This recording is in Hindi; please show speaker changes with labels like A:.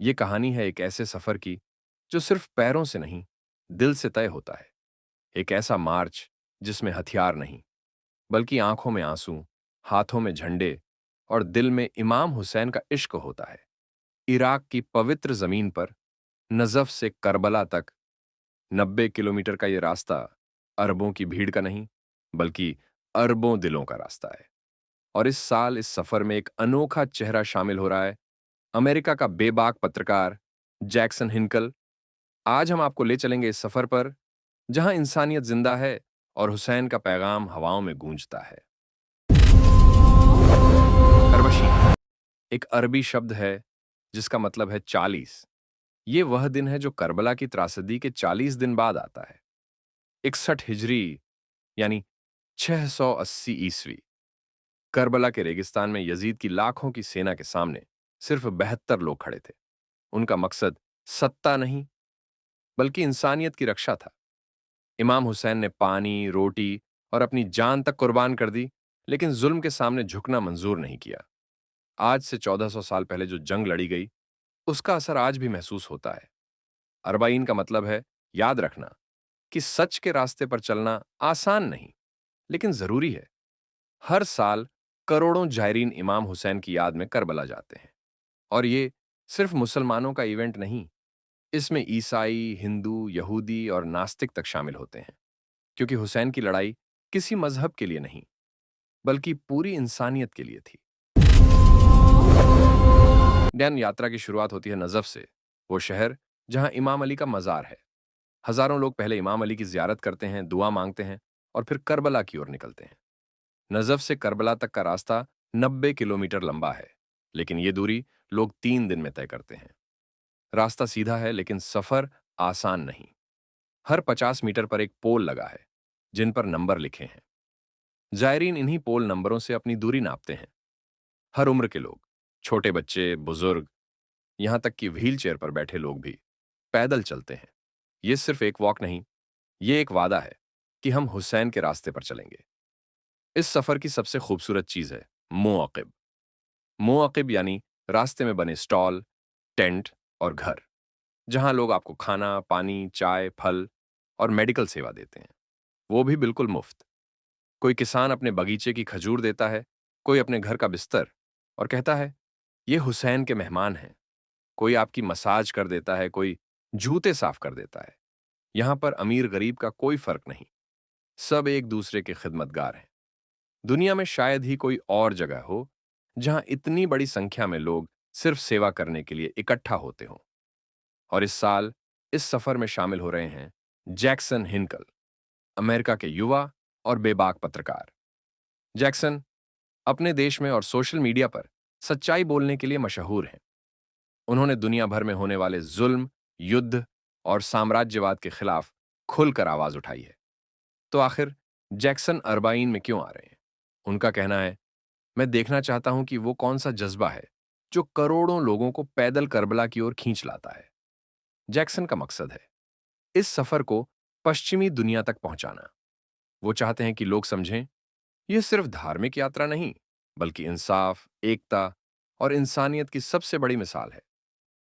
A: ये कहानी है एक ऐसे सफर की जो सिर्फ पैरों से नहीं, दिल से तय होता है। एक ऐसा मार्च जिसमें हथियार नहीं, बल्कि आंखों में आंसू, हाथों में झंडे और दिल में इमाम हुसैन का इश्क होता है। इराक की पवित्र जमीन पर नजफ से करबला तक 90 किलोमीटर का ये रास्ता अरबों की भीड़ का नहीं, बल्कि अरबों दिलों का रास्ता है। और इस साल इस सफर में एक अनोखा चेहरा शामिल हो रहा है, अमेरिका का बेबाक पत्रकार जैक्सन हिंकल। आज हम आपको ले चलेंगे इस सफर पर जहां इंसानियत जिंदा है और हुसैन का पैगाम हवाओं में गूंजता है। करबशी एक अरबी शब्द है जिसका मतलब है 40। ये वह दिन है जो करबला की त्रासदी के 40 दिन बाद आता है। 61 हिजरी यानी 680 ईस्वी। करबला के रेगिस्तान में यजीद की लाखों की सेना के सामने सिर्फ 72 लोग खड़े थे। उनका मकसद सत्ता नहीं, बल्कि इंसानियत की रक्षा था। इमाम हुसैन ने पानी, रोटी और अपनी जान तक कुर्बान कर दी, लेकिन जुल्म के सामने झुकना मंजूर नहीं किया। आज से 1400 साल पहले जो जंग लड़ी गई, उसका असर आज भी महसूस होता है। अरबाईन का मतलब है याद रखना कि सच के रास्ते पर चलना आसान नहीं, लेकिन जरूरी है। हर साल करोड़ों जायरीन इमाम हुसैन की याद में करबला जाते हैं। और ये सिर्फ मुसलमानों का इवेंट नहीं, इसमें ईसाई, हिंदू, यहूदी और नास्तिक तक शामिल होते हैं, क्योंकि हुसैन की लड़ाई किसी मजहब के लिए नहीं, बल्कि पूरी इंसानियत के लिए थी। ज्ञान यात्रा की शुरुआत होती है नजफ से, वो शहर जहां इमाम अली का मजार है। हजारों लोग पहले इमाम अली की जियारत करते हैं, दुआ मांगते हैं और फिर करबला की ओर निकलते हैं। नजफ से करबला तक का रास्ता 90 किलोमीटर लंबा है, लेकिन ये दूरी लोग 3 दिन में तय करते हैं। रास्ता सीधा है, लेकिन सफर आसान नहीं। हर 50 मीटर पर एक पोल लगा है, जिन पर नंबर लिखे हैं। जायरीन इन्हीं पोल नंबरों से अपनी दूरी नापते हैं। हर उम्र के लोग, छोटे बच्चे, बुजुर्ग, यहां तक कि व्हील चेयर पर बैठे लोग भी पैदल चलते हैं। ये सिर्फ एक वॉक नहीं, ये एक वादा है कि हम हुसैन के रास्ते पर चलेंगे। इस सफर की सबसे खूबसूरत चीज है मुआकिब। मुआकिब यानी रास्ते में बने स्टॉल, टेंट और घर, जहां लोग आपको खाना, पानी, चाय, फल और मेडिकल सेवा देते हैं, वो भी बिल्कुल मुफ्त। कोई किसान अपने बगीचे की खजूर देता है, कोई अपने घर का बिस्तर, और कहता है ये हुसैन के मेहमान हैं। कोई आपकी मसाज कर देता है, कोई जूते साफ कर देता है। यहां पर अमीर गरीब का कोई फर्क नहीं, सब एक दूसरे के खिदमतगार हैं। दुनिया में शायद ही कोई और जगह हो जहां इतनी बड़ी संख्या में लोग सिर्फ सेवा करने के लिए इकट्ठा होते हों। और इस साल इस सफर में शामिल हो रहे हैं जैक्सन हिंकल, अमेरिका के युवा और बेबाक पत्रकार। जैक्सन अपने देश में और सोशल मीडिया पर सच्चाई बोलने के लिए मशहूर हैं। उन्होंने दुनिया भर में होने वाले जुल्म, युद्ध और साम्राज्यवाद के खिलाफ खुलकर आवाज उठाई है। तो आखिर जैक्सन अरबाइन में क्यों आ रहे हैं? उनका कहना है, मैं देखना चाहता हूं कि वो कौन सा जज्बा है जो करोड़ों लोगों को पैदल करबला की ओर खींच लाता है। जैक्सन का मकसद है इस सफर को पश्चिमी दुनिया तक पहुंचाना। वो चाहते हैं कि लोग समझें, यह सिर्फ धार्मिक यात्रा नहीं, बल्कि इंसाफ, एकता और इंसानियत की सबसे बड़ी मिसाल है।